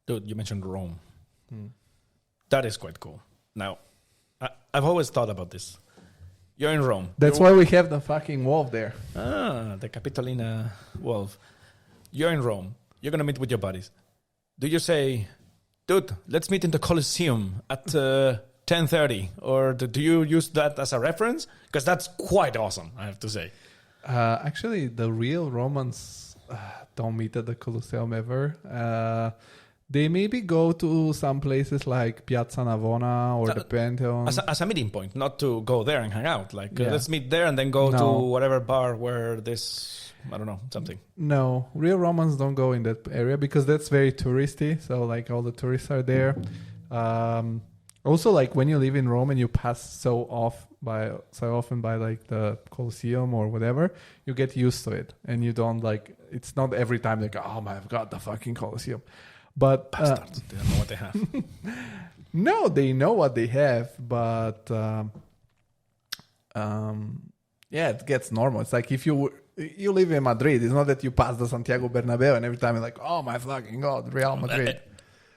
Dude, you mentioned Rome. That is quite cool. Now, I've always thought about this. You're in Rome. That's why we have the fucking wolf there. The Capitolina wolf. You're in Rome. You're going to meet with your buddies. Do you say, dude, let's meet in the Colosseum at 10:30? Or do you use that as a reference? Because that's quite awesome, I have to say. Actually, the real Romans don't meet at the Colosseum ever. They maybe go to some places like Piazza Navona or the Pantheon. As a meeting point, not to go there and hang out. Like, let's meet there and then go to whatever bar where this, I don't know, something. No, real Romans don't go in that area because that's very touristy. So, like, all the tourists are there. Also, like, when you live in Rome and you pass so often by, like, the Colosseum or whatever, you get used to it. And you don't, like, it's not every time like, oh my God, the fucking Colosseum. But bastards, they don't know what they have. No, they know what they have, but it gets normal. It's like if you live in Madrid, it's not that you pass the Santiago Bernabeu and every time you're like, oh my fucking God, Real Madrid.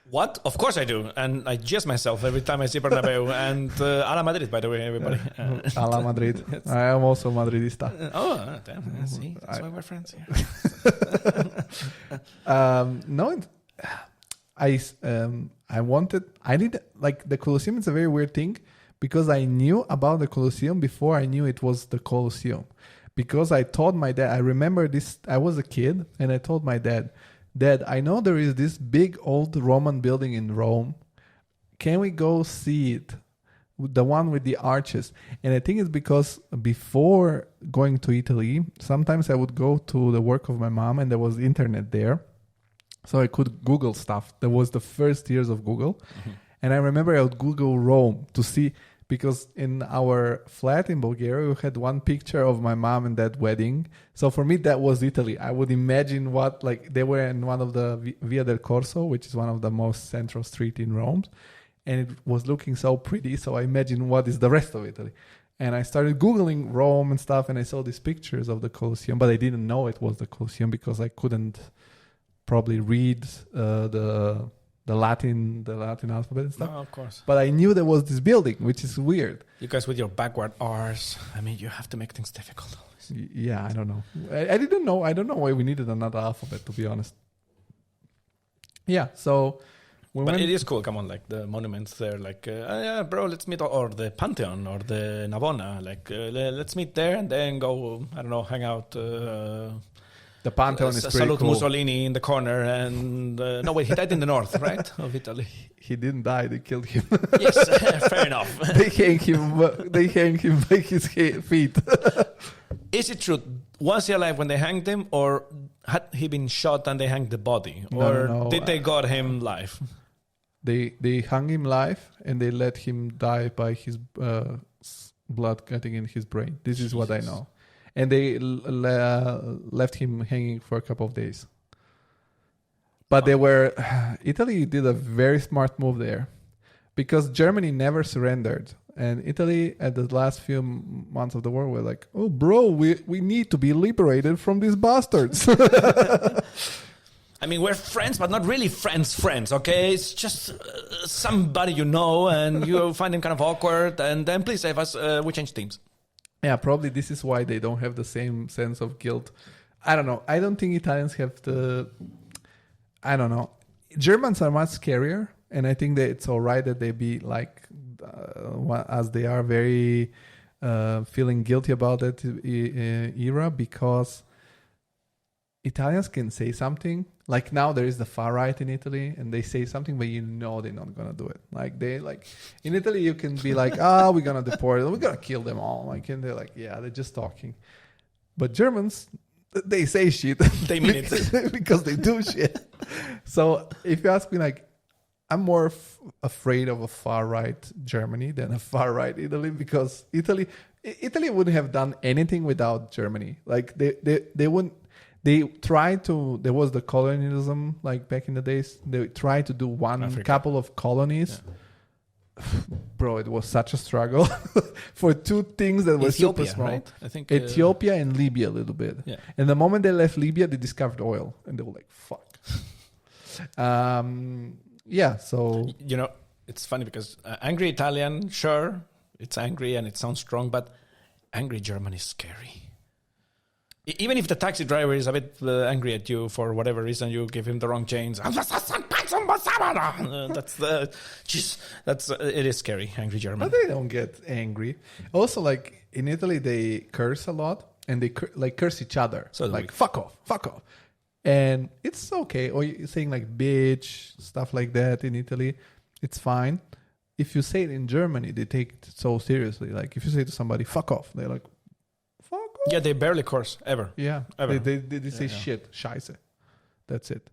What? Of course I do. And I jizz myself every time I see Bernabeu. And a la Madrid, by the way, everybody. A la Madrid. I am also Madridista. Damn. See? That's why we're friends. No, I did, like, the Colosseum is a very weird thing because I knew about the Colosseum before I knew it was the Colosseum. Because I told my dad, I remember this, I was a kid and I told my dad, Dad, I know there is this big old Roman building in Rome. Can we go see it? The one with the arches. And I think it's because before going to Italy, sometimes I would go to the work of my mom and there was internet there. So I could Google stuff. That was the first years of Google. Mm-hmm. And I remember I would Google Rome to see, because in our flat in Bulgaria, we had one picture of my mom and dad wedding. So for me, that was Italy. I would imagine what, like, they were in one of the Via del Corso, which is one of the most central street in Rome. And it was looking so pretty. So I imagined what is the rest of Italy. And I started Googling Rome and stuff. And I saw these pictures of the Colosseum, but I didn't know it was the Colosseum because I couldn't probably read the Latin alphabet and stuff. No, of course. But I knew there was this building, which is weird. You guys with your backward R's, I mean, you have to make things difficult. Yeah, I don't know. I didn't know. I don't know why we needed another alphabet, to be honest. Yeah, so... But it is cool, come on, like the monuments there, like, yeah, bro, let's meet, or the Pantheon, or the Navona, like, let's meet there and then go, I don't know, hang out... The Pantheon is pretty Salute cool. Mussolini in the corner, and no, wait, he died in the north, right, of Italy. He didn't die; they killed him. Yes, fair enough. They hang him by his feet. Is it true? Was he alive when they hanged him, or had he been shot and they hanged the body, or no. did they got him live? They hung him live and they let him die by his blood getting in his brain. This is what I know. And they left him hanging for a couple of days. But Italy did a very smart move there because Germany never surrendered. And Italy, at the last few months of the war, were like, oh, bro, we need to be liberated from these bastards. I mean, we're friends, but not really friends, okay? It's just somebody you know, and you find him kind of awkward, and then please save us. We change teams. Yeah, probably this is why they don't have the same sense of guilt. I don't know. I don't think Italians have I don't know. Germans are much scarier, and I think that it's all right that they be like, as they are very feeling guilty about that era, because Italians can say something. Like now there is the far right in Italy and they say something, but you know they're not going to do it. In Italy, you can be like, we're going to deport them. We're going to kill them all. And they're like, yeah, they're just talking. But Germans, they say shit. They mean it. Because they do shit. So if you ask me, like, I'm more afraid of a far right Germany than a far right Italy, because Italy wouldn't have done anything without Germany. Like they wouldn't. They tried to, there was the colonialism, like back in the days. They tried to do couple of colonies. Yeah. Bro, it was such a struggle for two things that were super small. Right? I think Ethiopia and Libya a little bit. Yeah. And the moment they left Libya, they discovered oil. And they were like, fuck. Yeah, so You know, it's funny because angry Italian, sure, it's angry and it sounds strong, but angry German is scary. Even if the taxi driver is a bit angry at you for whatever reason, you give him the wrong chains. It is scary, angry German. but they don't get angry. Also, like in Italy, they curse a lot and they curse each other. So like fuck off, and it's okay. Or you're saying like bitch, stuff like that in Italy, it's fine. If you say it in Germany, they take it so seriously. Like if you say to somebody "fuck off," they're like, "Fuck off." Yeah, they barely curse ever. Yeah, Ever. they say shit, scheiße. That's it.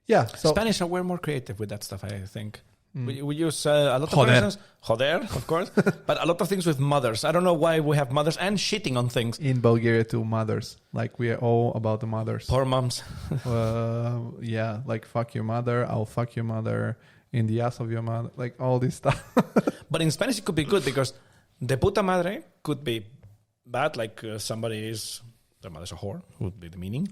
Yeah, so Spanish we're more creative with that stuff, I think. We use a lot of Joder. expressions. Joder, of course. But a lot of things with mothers. I don't know why we have mothers and shitting on things. in Bulgaria too, mothers. Like we are all about the mothers. Poor moms. Yeah, like fuck your mother, I'll fuck your mother in the ass of your mother, like all this stuff. But in Spanish it could be good because de puta madre could be bad, like their mother's a whore, would be the meaning.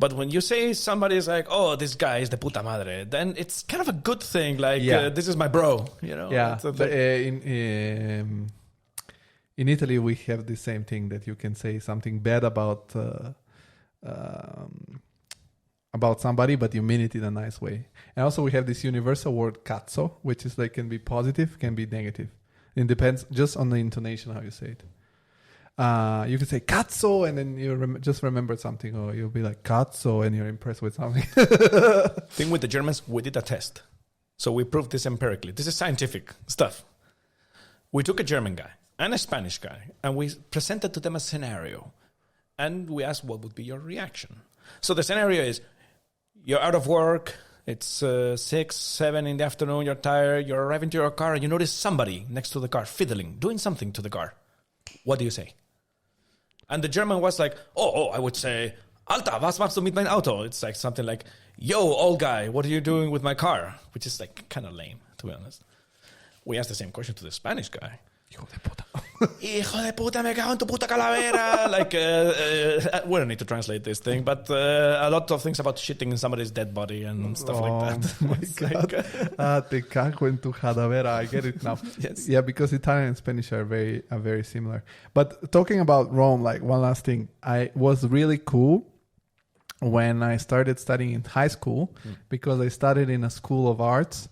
But when you say somebody is like, oh, this guy is de puta madre, then it's kind of a good thing. Like, this is my bro, you know? Yeah, It's a but, thing. in Italy we have the same thing that you can say something bad about somebody, but you mean it in a nice way. And also we have this universal word cazzo, which is like can be positive, can be negative. It depends just on the intonation how you say it. You can say cazzo and then you just remember something, or you'll be like cazzo and you're impressed with something. Thing with the Germans, we did a test. So we proved this empirically. This is scientific stuff. We took a German guy and a Spanish guy and we presented to them a scenario. And we asked, what would be your reaction? So the scenario is, you're out of work, it's 6, 7 in the afternoon, you're tired, you're arriving to your car and you notice somebody next to the car fiddling, doing something to the car. What do you say? And the German was like, I would say, Alter, was machst du mit mein Auto? It's like something like, yo, old guy, what are you doing with my car? Which is like kind of lame, to be honest. We asked the same question to the Spanish guy. Hijo de puta. Hijo de puta, me cago en tu puta calavera. Like, we don't need to translate this thing, but a lot of things about shitting in somebody's dead body and stuff like that. Oh my It's God. Te cago en tu calavera. I get it now. Yes. Yeah, because Italian and Spanish are very similar. But talking about Rome, like one last thing, I was really cool when I started studying in high school because I studied in a school of arts.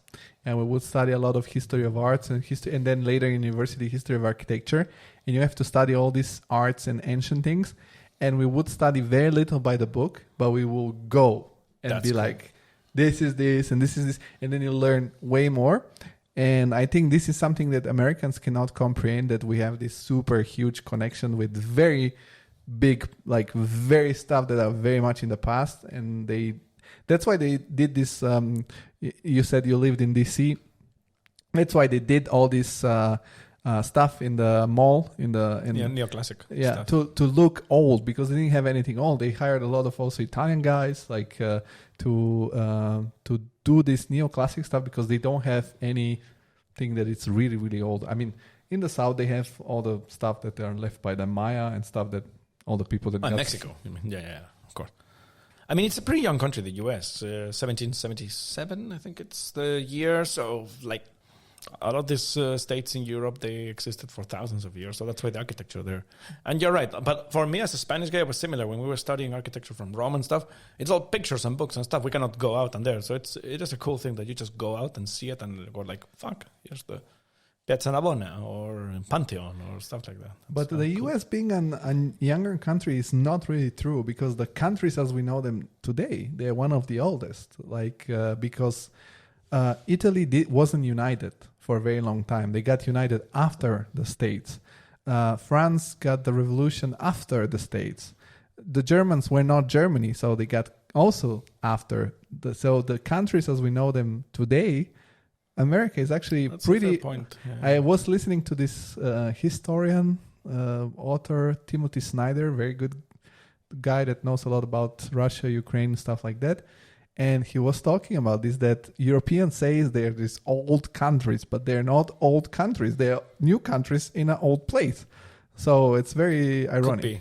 And we would study a lot of history of arts and then later in university, history of architecture. And you have to study all these arts and ancient things. And we would study very little by the book, but we will go and That's be cool. like, this is this and this is this. And then you learn way more. And I think this is something that Americans cannot comprehend, that we have this super huge connection with very big, like very stuff that are very much in the past. And that's why they did this. You said you lived in DC. That's why they did all this stuff in the mall Neoclassic stuff. to look old, because they didn't have anything old. They hired a lot of also Italian guys like to do this neoclassic stuff because they don't have anything that it's really really old. I mean, in the South they have all the stuff that are left by the Maya and stuff that all the people that got Mexico. You mean? Yeah, of course. I mean, it's a pretty young country, the U.S. 1777, I think it's the year. So, like, a lot of these states in Europe, they existed for thousands of years. So that's why the architecture there. And you're right. But for me, as a Spanish guy, it was similar. When we were studying architecture from Rome and stuff, it's all pictures and books and stuff. We cannot go out and there. So it is a cool thing that you just go out and see it and go like, fuck, here's the Piazza Navona or Pantheon or stuff like that. But That's the cool. US being a younger country is not really true, because the countries as we know them today, they're one of the oldest. Like because Italy wasn't united for a very long time. They got united after the States. France got the revolution after the States. The Germans were not Germany, so they got also after. So the countries as we know them today, America is actually That's a pretty. fair point. Yeah. I was listening to this historian, author, Timothy Snyder, very good guy that knows a lot about Russia, Ukraine, stuff like that. And he was talking about this, that Europeans say they're these old countries, but they're not old countries. They're new countries in an old place. So it's very ironic. Could be.